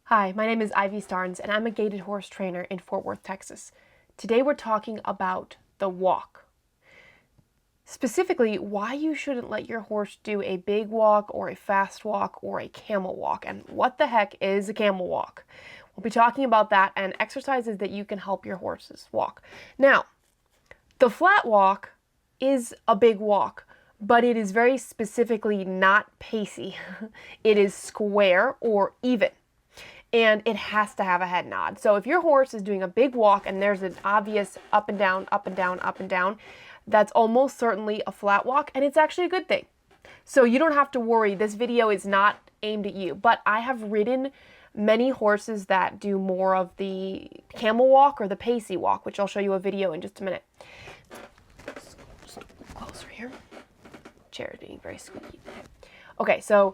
Hi, my name is Ivy Starnes, and I'm a gaited horse trainer in Fort Worth, Texas. Today we're talking about the walk. Specifically, why you shouldn't let your horse do a big walk or a fast walk or a camel walk, and what the heck is a camel walk? We'll be talking about that and exercises that you can help your horses walk. Now, the flat walk is a big walk, but it is very specifically not pacey. It is square or even. And it has to have a head nod. So if your horse is doing a big walk and there's an obvious up and down, up and down, up and down, that's almost certainly a flat walk, and it's actually a good thing. So you don't have to worry. This video is not aimed at you, but I have ridden many horses that do more of the camel walk or the pacey walk, which I'll show you a video in just a minute. Just closer here. Chair is being very squeaky. Okay, so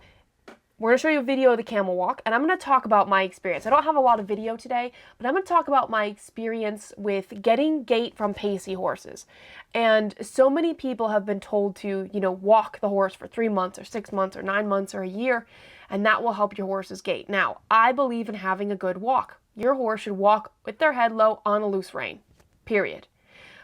we're going to show you a video of the camel walk, and I'm going to talk about my experience. I don't have a lot of video today, but I'm going to talk about my experience with getting gait from pacey horses. And so many people have been told to, walk the horse for 3 months or 6 months or 9 months or a year, and that will help your horse's gait. Now, I believe in having a good walk. Your horse should walk with their head low on a loose rein, period.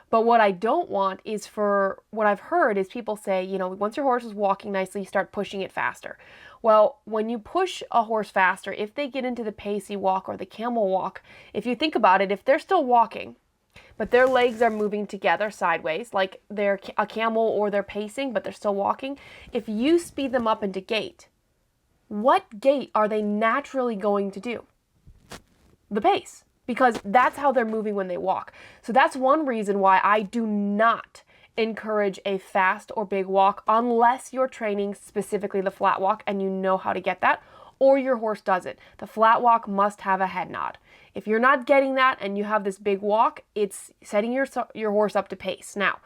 But what I don't want is what I've heard is people say, once your horse is walking nicely, you start pushing it faster. Well, when you push a horse faster, if they get into the pacey walk or the camel walk, if you think about it, if they're still walking, but their legs are moving together sideways, like they're a camel or they're pacing, but they're still walking, if you speed them up into gait, what gait are they naturally going to do? The pace. Because that's how they're moving when they walk. So that's one reason why I do not encourage a fast or big walk unless you're training specifically the flat walk and you know how to get that, or your horse does it. The flat walk must have a head nod. If you're not getting that and you have this big walk, it's setting your horse up to pace. Now,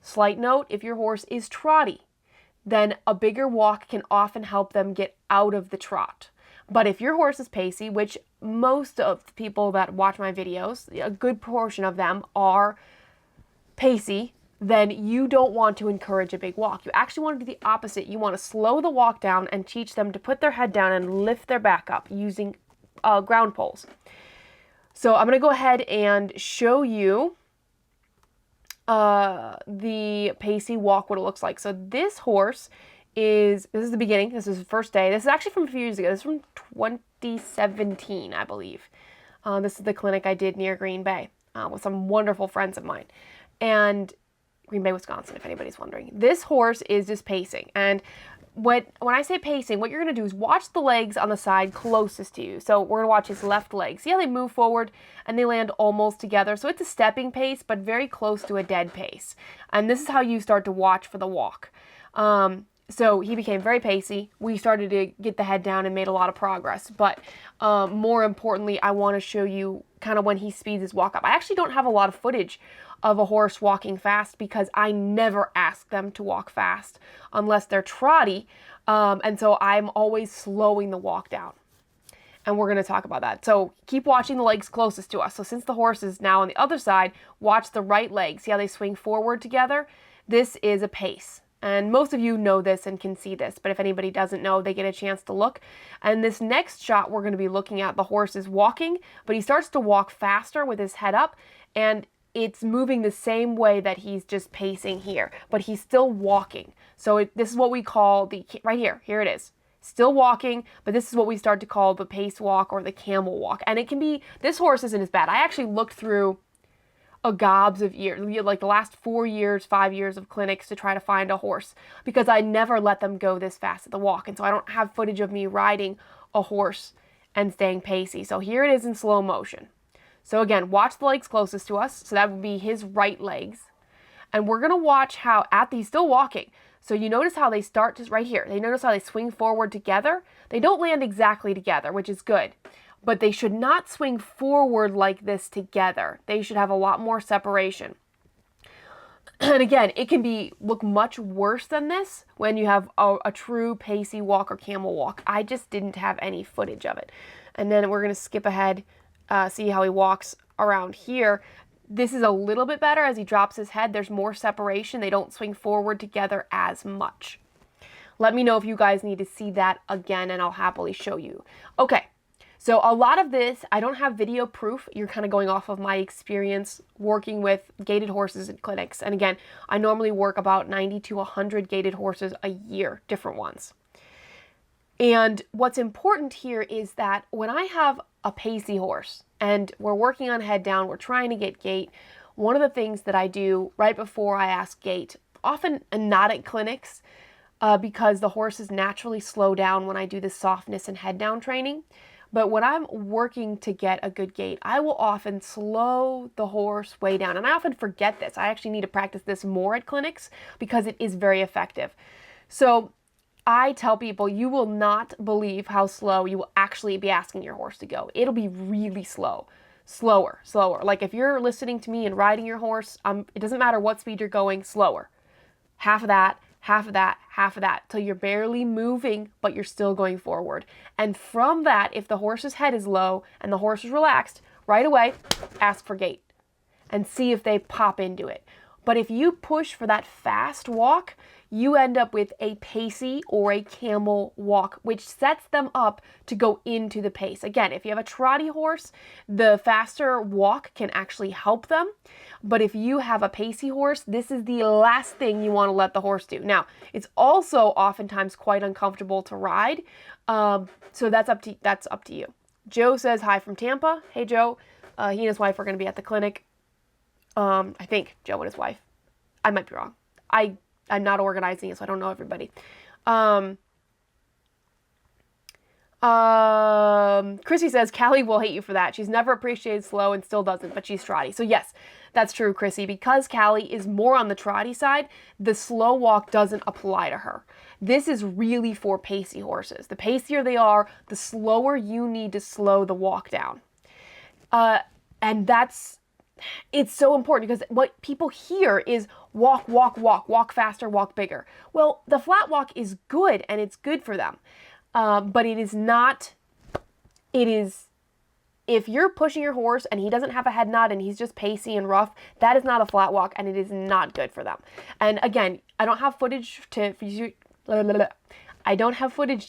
slight note, if your horse is trotty, then a bigger walk can often help them get out of the trot. But if your horse is pacey, which most of the people that watch my videos, a good portion of them are pacey, then you don't want to encourage a big walk. You actually want to do the opposite. You want to slow the walk down and teach them to put their head down and lift their back up using ground poles. So I'm going to go ahead and show you the pacey walk, what it looks like. So this horse this is the beginning. This is the first day. This is actually from a few years ago. This is from 2017, I believe. This is the clinic I did near Green Bay with some wonderful friends of mine. And Green Bay, Wisconsin, if anybody's wondering. This horse is just pacing. And when I say pacing, what you're going to do is watch the legs on the side closest to you. So we're going to watch his left leg. See how they move forward and they land almost together. So it's a stepping pace, but very close to a dead pace. And this is how you start to watch for the walk. So he became very pacey. We started to get the head down and made a lot of progress. But more importantly, I want to show you kind of when he speeds his walk up. I actually don't have a lot of footage of a horse walking fast because I never ask them to walk fast unless they're trotty. And so I'm always slowing the walk down. And we're going to talk about that. So keep watching the legs closest to us. So since the horse is now on the other side, watch the right leg. See how they swing forward together? This is a pace. And most of you know this and can see this, but if anybody doesn't know, they get a chance to look. And this next shot, we're going to be looking at the horse is walking, but he starts to walk faster with his head up, and it's moving the same way that he's just pacing here, but he's still walking. So this is what we call right here it is. Still walking, but this is what we start to call the pace walk or the camel walk. And it can be, this horse isn't as bad. I actually looked through a gobs of years, like the last 4 years, 5 years of clinics to try to find a horse because I never let them go this fast at the walk. And so I don't have footage of me riding a horse and staying pacey. So here it is in slow motion. So again, watch the legs closest to us. So that would be his right legs. And we're going to watch how he's still walking. So you notice how they start just right here. They notice how they swing forward together. They don't land exactly together, which is good. But they should not swing forward like this together. They should have a lot more separation. And again, it can look much worse than this when you have a true pacey walk or camel walk. I just didn't have any footage of it. And then we're going to skip ahead, see how he walks around here. This is a little bit better as he drops his head. There's more separation. They don't swing forward together as much. Let me know if you guys need to see that again, and I'll happily show you. Okay. So a lot of this, I don't have video proof. You're kind of going off of my experience working with gaited horses in clinics. And again, I normally work about 90 to 100 gaited horses a year, different ones. And what's important here is that when I have a pacey horse and we're working on head down, we're trying to get gait, one of the things that I do right before I ask gait, often not at clinics, because the horses naturally slow down when I do the softness and head down training. But when I'm working to get a good gait, I will often slow the horse way down. And I often forget this. I actually need to practice this more at clinics because it is very effective. So I tell people, you will not believe how slow you will actually be asking your horse to go. It'll be really slow. Slower. Like if you're listening to me and riding your horse, it doesn't matter what speed you're going, slower. Half of that, half of that, half of that, till you're barely moving, but you're still going forward. And from that, if the horse's head is low and the horse is relaxed, right away, ask for gait and see if they pop into it. But if you push for that fast walk, you end up with a pacey or a camel walk, which sets them up to go into the pace. Again, if you have a trotty horse, the faster walk can actually help them. But if you have a pacey horse, this is the last thing you want to let the horse do. Now, it's also oftentimes quite uncomfortable to ride. So that's up to you. Joe says hi from Tampa. Hey, Joe. He and his wife are going to be at the clinic. I think Joe and his wife. I might be wrong. I'm not organizing it, so I don't know everybody. Chrissy says, Callie will hate you for that. She's never appreciated slow and still doesn't, but she's trotty. So yes, that's true, Chrissy. Because Callie is more on the trotty side, the slow walk doesn't apply to her. This is really for pacey horses. The pacier they are, the slower you need to slow the walk down. And it's so important because what people hear is walk, walk, walk, walk faster, walk bigger. Well, the flat walk is good and it's good for them. But it is not, if you're pushing your horse and he doesn't have a head nod and he's just pacey and rough, that is not a flat walk and it is not good for them. And again, I don't have footage to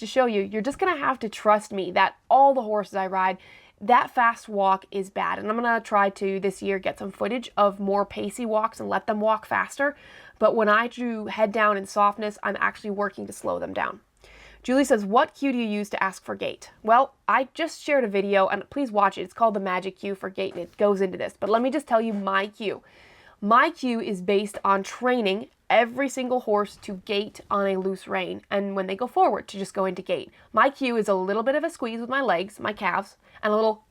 show you. You're just going to have to trust me that all the horses I ride, that fast walk is bad. And I'm going to try to this year get some footage of more pacey walks and let them walk faster. But when I do head down and softness, I'm actually working to slow them down. Julie says, what cue do you use to ask for gait? Well, I just shared a video and please watch it. It's called the magic cue for gait and it goes into this. But let me just tell you my cue. My cue is based on training every single horse to gait on a loose rein. And when they go forward, to just go into gait. My cue is a little bit of a squeeze with my legs, my calves, and a little,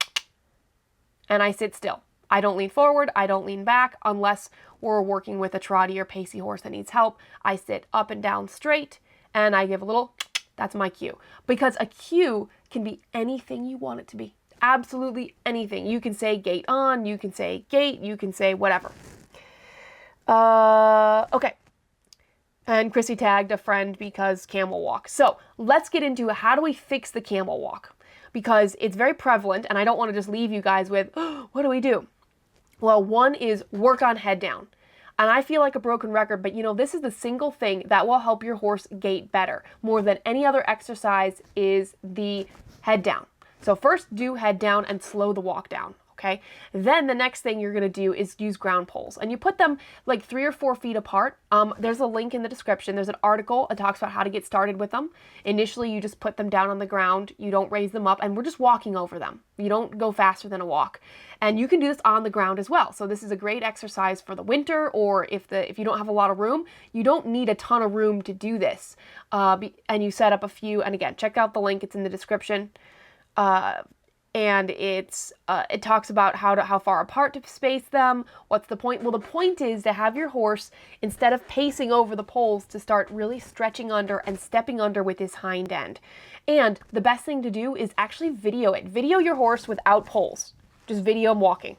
and I sit still. I don't lean forward. I don't lean back unless we're working with a trotty or pacey horse that needs help. I sit up and down straight and I give a little, that's my cue. Because a cue can be anything you want it to be. Absolutely anything. You can say gait on, you can say gait, you can say whatever. Okay. And Chrissy tagged a friend because camel walk. So let's get into how do we fix the camel walk? Because it's very prevalent and I don't want to just leave you guys with, oh, what do we do? Well, one is work on head down. And I feel like a broken record, but this is the single thing that will help your horse gait better more than any other exercise is the head down. So first do head down and slow the walk down. Okay. Then the next thing you're going to do is use ground poles and you put them like 3 or 4 feet apart. There's a link in the description. There's an article that talks about how to get started with them. Initially, you just put them down on the ground. You don't raise them up and we're just walking over them. You don't go faster than a walk. And you can do this on the ground as well. So this is a great exercise for the winter or if you don't have a lot of room, you don't need a ton of room to do this. And you set up a few, and again, check out the link. It's in the description. And it talks about how far apart to space them. What's the point? Well, the point is to have your horse, instead of pacing over the poles, to start really stretching under and stepping under with his hind end. And the best thing to do is actually video it. Video your horse without poles. Just video him walking.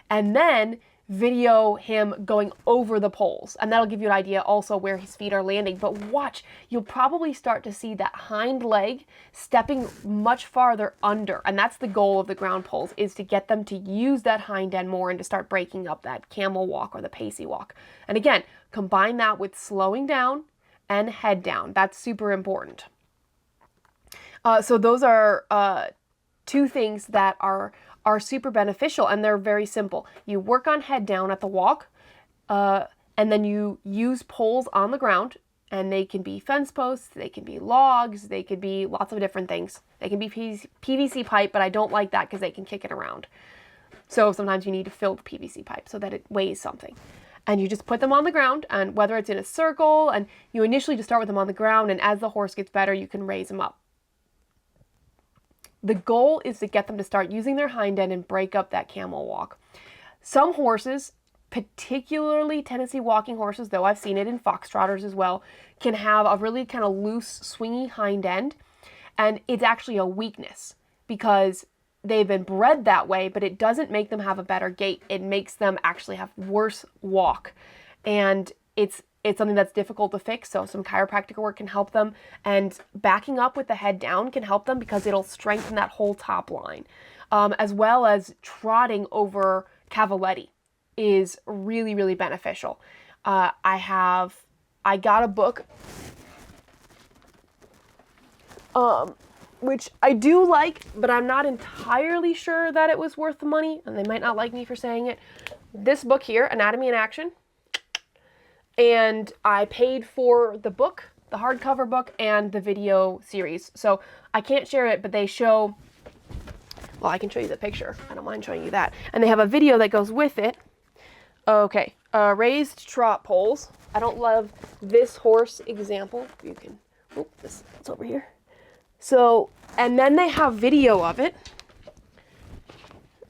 And then video him going over the poles. And that'll give you an idea also where his feet are landing. But watch, you'll probably start to see that hind leg stepping much farther under. And that's the goal of the ground poles, is to get them to use that hind end more and to start breaking up that camel walk or the pacey walk. And again, combine that with slowing down and head down. That's super important. So those are two things that are super beneficial, and they're very simple. You work on head down at the walk, and then you use poles on the ground, and they can be fence posts, they can be logs, they could be lots of different things. They can be PVC pipe, but I don't like that because they can kick it around. So sometimes you need to fill the PVC pipe so that it weighs something. And you just put them on the ground, and whether it's in a circle, and you initially just start with them on the ground, and as the horse gets better, you can raise them up. The goal is to get them to start using their hind end and break up that camel walk. Some horses, particularly Tennessee walking horses, though I've seen it in foxtrotters as well, can have a really kind of loose, swingy hind end, and it's actually a weakness because they've been bred that way, but it doesn't make them have a better gait. It makes them actually have worse walk, and it's something that's difficult to fix, so some chiropractic work can help them, and backing up with the head down can help them because it'll strengthen that whole top line, as well as trotting over cavaletti is really, really beneficial. I got a book, which I do like, but I'm not entirely sure that it was worth the money, and they might not like me for saying it. This book here, Anatomy in Action, and I paid for the book, the hardcover book, and the video series. So I can't share it, but they show, well, I can show you the picture. I don't mind showing you that. And they have a video that goes with it. Okay, raised trot poles. I don't love this horse example. You can, it's over here. So, and then they have video of it.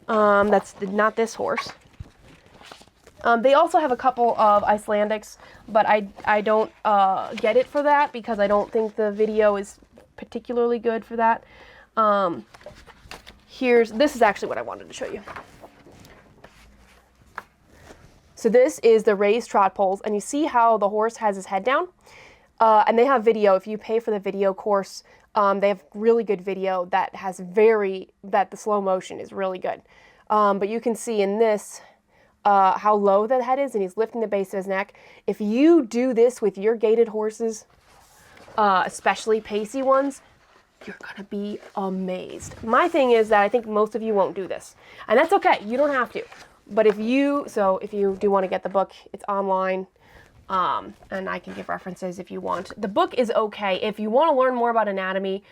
That's not this horse. They also have a couple of Icelandics, but I don't get it for that because I don't think the video is particularly good for that. This is actually what I wanted to show you. So this is the raised trot poles, and you see how the horse has his head down? And they have video. If you pay for the video course, they have really good video that has that the slow motion is really good. But you can see in this, how low the head is, and he's lifting the base of his neck. If you do this with your gaited horses, especially pacey ones, you're gonna be amazed. My thing is that I think most of you won't do this, and that's okay. You don't have to. But if you do want to get the book, it's online, and I can give references if you want. The book is okay. If you want to learn more about anatomy,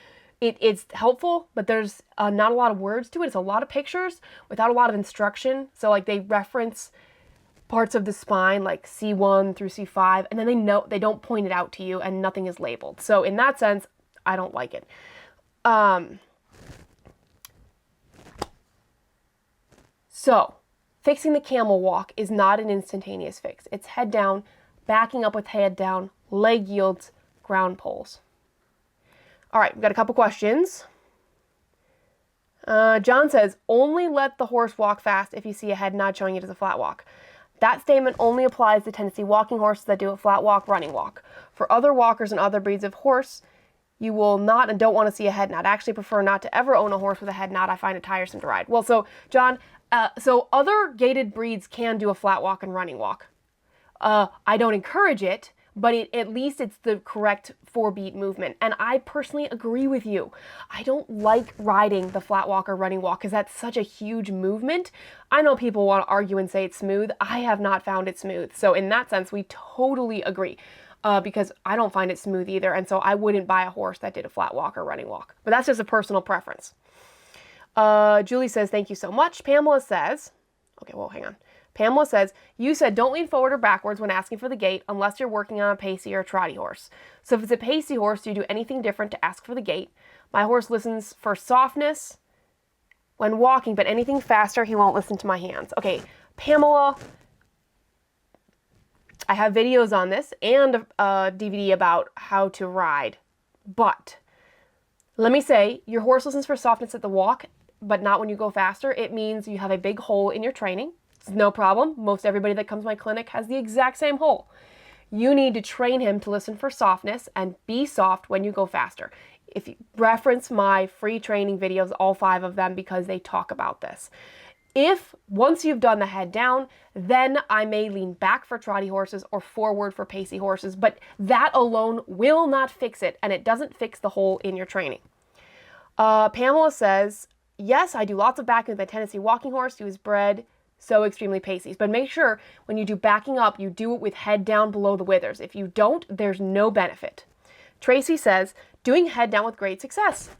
it's helpful, but there's not a lot of words to it. It's a lot of pictures without a lot of instruction. So like they reference parts of the spine like C1 through C5, and then they don't point it out to you, and nothing is labeled. So in that sense, I don't like it. So fixing the camel walk is not an instantaneous fix. It's head down, backing up with head down, leg yields, ground poles. All right, we've got a couple questions. John says, only let the horse walk fast if you see a head nod showing it as a flat walk. That statement only applies to Tennessee walking horses that do a flat walk, running walk. For other walkers and other breeds of horse, you will not and don't want to see a head nod. I actually prefer not to ever own a horse with a head nod. I find it tiresome to ride. Well, so John, so other gaited breeds can do a flat walk and running walk. I don't encourage it, but at least it's the correct 4-beat movement. And I personally agree with you. I don't like riding the flat walk or running walk because that's such a huge movement. I know people want to argue and say it's smooth. I have not found it smooth. So in that sense, we totally agree because I don't find it smooth either. And so I wouldn't buy a horse that did a flat walk or running walk. But that's just a personal preference. Julie says, thank you so much. Pamela says, okay, well, hang on. Pamela says, you said don't lean forward or backwards when asking for the gait unless you're working on a pacey or a trotty horse. So if it's a pacey horse, do you do anything different to ask for the gait? My horse listens for softness when walking, but anything faster, he won't listen to my hands. Okay, Pamela, I have videos on this and a DVD about how to ride, but let me say, your horse listens for softness at the walk, but not when you go faster. It means you have a big hole in your training. It's no problem. Most everybody that comes to my clinic has the exact same hole. You need to train him to listen for softness and be soft when you go faster. If you reference my free training videos, all 5 of them, because they talk about this. If once you've done the head down, then I may lean back for trotty horses or forward for pacey horses, but that alone will not fix it, and it doesn't fix the hole in your training. Pamela says, yes, I do lots of backing with my Tennessee walking horse. He was bred so extremely pacey. But make sure when you do backing up, you do it with head down below the withers. If you don't, there's no benefit. Tracy says, doing head down with great success.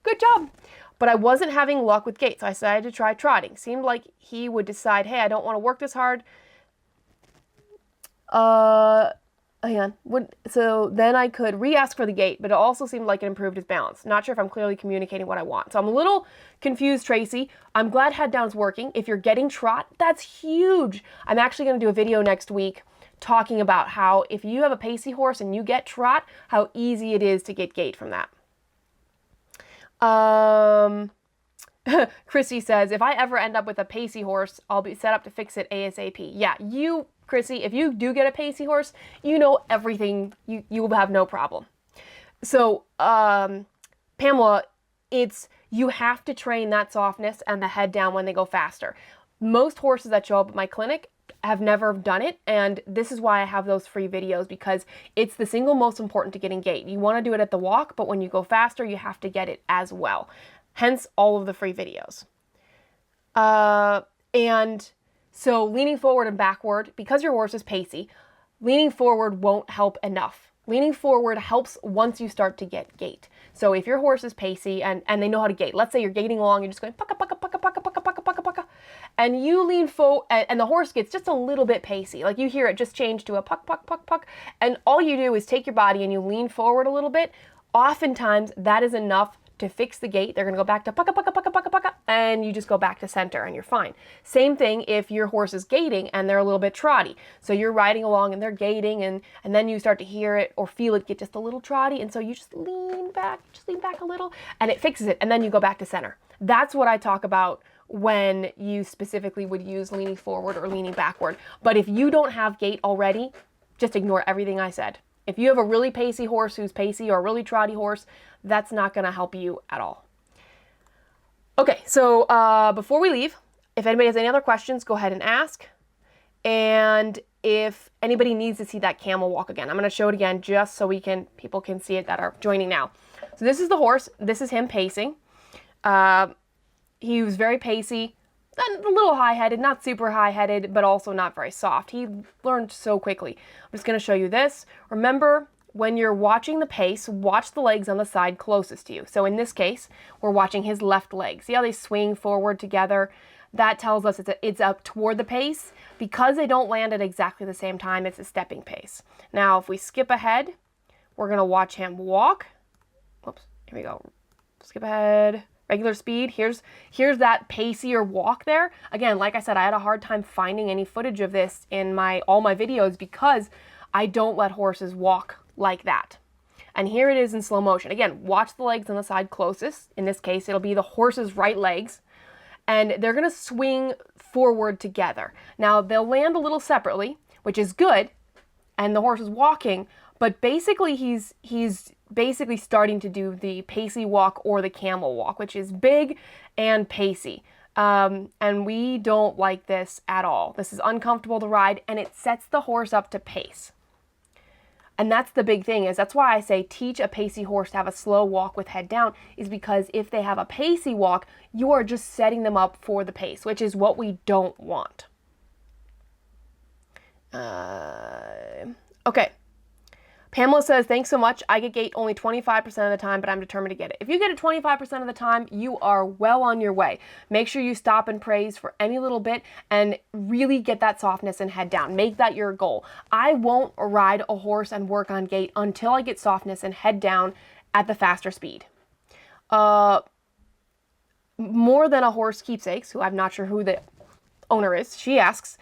Good job. But I wasn't having luck with gait, so I decided to try trotting. Seemed like he would decide, hey, I don't want to work this hard. Hang on. So then I could re-ask for the gait, but it also seemed like it improved his balance. Not sure if I'm clearly communicating what I want. So I'm a little confused, Tracy. I'm glad head down's working. If you're getting trot, that's huge. I'm actually going to do a video next week talking about how if you have a pacey horse and you get trot, how easy it is to get gait from that. Chrissy says, if I ever end up with a pacey horse, I'll be set up to fix it ASAP. Yeah, Chrissy, if you do get a pacey horse, you know everything. You will have no problem. So, Pamela, you have to train that softness and the head down when they go faster. Most horses that show up at my clinic have never done it, and this is why I have those free videos, because it's the single most important to getting gait. You want to do it at the walk, but when you go faster, you have to get it as well. Hence all of the free videos. And so leaning forward and backward, because your horse is pacey, leaning forward won't help enough. Leaning forward helps once you start to get gait. So if your horse is pacey and they know how to gait, let's say you're gaiting along, you're just going pucka, pucka, pucka, pucka, pucka, pucka, pucka, pucka, and you lean forward, and the horse gets just a little bit pacey. Like you hear it just change to a puck, puck, puck, puck, and all you do is take your body and you lean forward a little bit. Oftentimes that is enough to fix the gait. They're going to go back to pucka, pucka, pucka, pucka, pucka, and you just go back to center and you're fine. Same thing if your horse is gaiting and they're a little bit trotty. So you're riding along and they're gaiting, and then you start to hear it or feel it get just a little trotty, and so you just lean back a little, and it fixes it, and then you go back to center. That's what I talk about when you specifically would use leaning forward or leaning backward. But if you don't have gait already, just ignore everything I said. If you have a really pacey horse who's pacey or a really trotty horse, that's not going to help you at all. Okay, so before we leave, if anybody has any other questions, go ahead and ask. And if anybody needs to see that camel walk again, I'm going to show it again just so people can see it that are joining now. So this is the horse. This is him pacing. He was very pacey, a little high-headed, not super high-headed, but also not very soft. He learned so quickly. I'm just going to show you this. Remember, when you're watching the pace, watch the legs on the side closest to you. So in this case, we're watching his left leg. See how they swing forward together? That tells us it's up toward the pace. Because they don't land at exactly the same time, it's a stepping pace. Now, if we skip ahead, we're going to watch him walk. Oops, here we go. Skip ahead. Regular speed. Here's that pacier walk there. Again, like I said, I had a hard time finding any footage of this in all my videos because I don't let horses walk like that. And here it is in slow motion. Again, watch the legs on the side closest. In this case, it'll be the horse's right legs. And they're going to swing forward together. Now, they'll land a little separately, which is good. And the horse is walking. But basically, he's basically starting to do the pacey walk or the camel walk, which is big and pacey. And we don't like this at all. This is uncomfortable to ride, and it sets the horse up to pace. And that's the big thing, that's why I say teach a pacey horse to have a slow walk with head down, is because if they have a pacey walk, you are just setting them up for the pace, which is what we don't want. Okay. Pamela says, thanks so much. I get gait only 25% of the time, but I'm determined to get it. If you get it 25% of the time, you are well on your way. Make sure you stop and praise for any little bit and really get that softness and head down. Make that your goal. I won't ride a horse and work on gait until I get softness and head down at the faster speed. More Than a Horse Keepsakes, who I'm not sure who the owner is, she asks,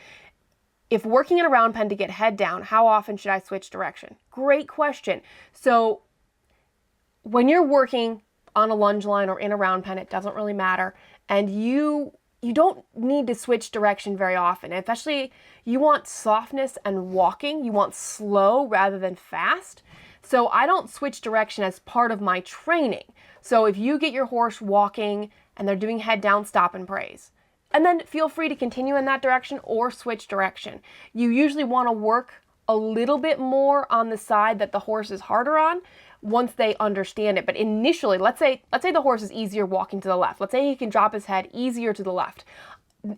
if working in a round pen to get head down, how often should I switch direction? Great question. So when you're working on a lunge line or in a round pen, it doesn't really matter. And you don't need to switch direction very often. Especially you want softness and walking. You want slow rather than fast. So I don't switch direction as part of my training. So if you get your horse walking and they're doing head down, stop and praise. And then feel free to continue in that direction or switch direction. You usually want to work a little bit more on the side that the horse is harder on, once they understand it. But initially, let's say the horse is easier walking to the left. Let's say he can drop his head easier to the left.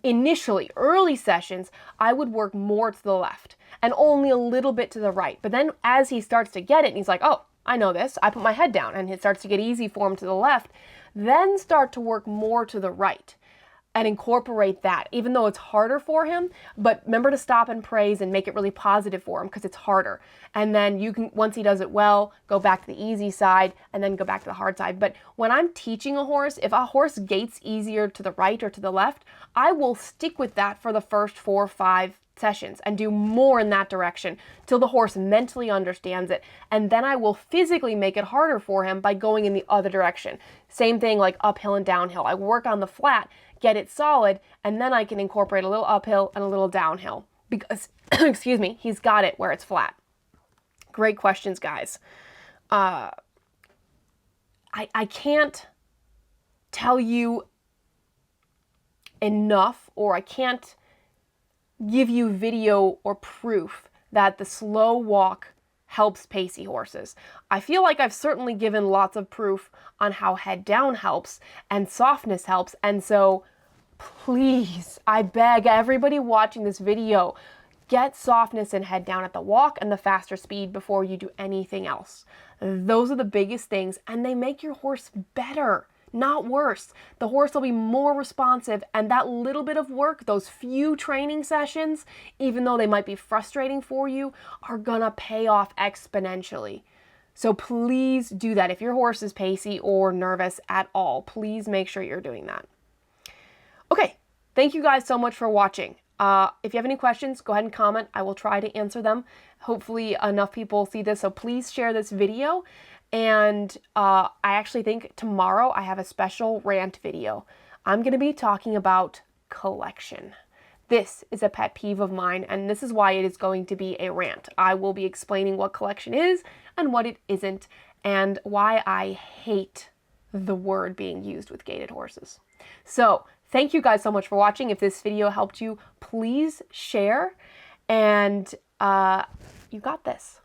Initially, early sessions, I would work more to the left and only a little bit to the right. But then as he starts to get it and he's like, oh, I know this, I put my head down, and it starts to get easy for him to the left, then start to work more to the right and incorporate that, even though it's harder for him. But remember to stop and praise and make it really positive for him, because it's harder. And then you can, once he does it well, go back to the easy side and then go back to the hard side. But when I'm teaching a horse, if a horse gaits easier to the right or to the left, I will stick with that for the first 4 or 5 sessions and do more in that direction till the horse mentally understands it. And then I will physically make it harder for him by going in the other direction. Same thing like uphill and downhill. I work on the flat, get it solid, and then I can incorporate a little uphill and a little downhill because, excuse me, he's got it where it's flat. Great questions, guys. I can't tell you enough, or I can't give you video or proof that the slow walk helps pacey horses. I feel like I've certainly given lots of proof on how head down helps and softness helps. And so please, I beg everybody watching this video, get softness and head down at the walk and the faster speed before you do anything else. Those are the biggest things, and they make your horse better, not worse. The horse will be more responsive, and that little bit of work, those few training sessions, even though they might be frustrating for you, are gonna pay off exponentially. So please do that. If your horse is pacey or nervous at all, please make sure you're doing that. Okay, thank you guys so much for watching. If you have any questions, go ahead and comment. I will try to answer them. Hopefully enough people see this, so please share this video. And I actually think tomorrow I have a special rant video. I'm going to be talking about collection. This is a pet peeve of mine, and this is why it is going to be a rant. I will be explaining what collection is and what it isn't, and why I hate the word being used with gaited horses. So thank you guys so much for watching. If this video helped you, please share, and you got this.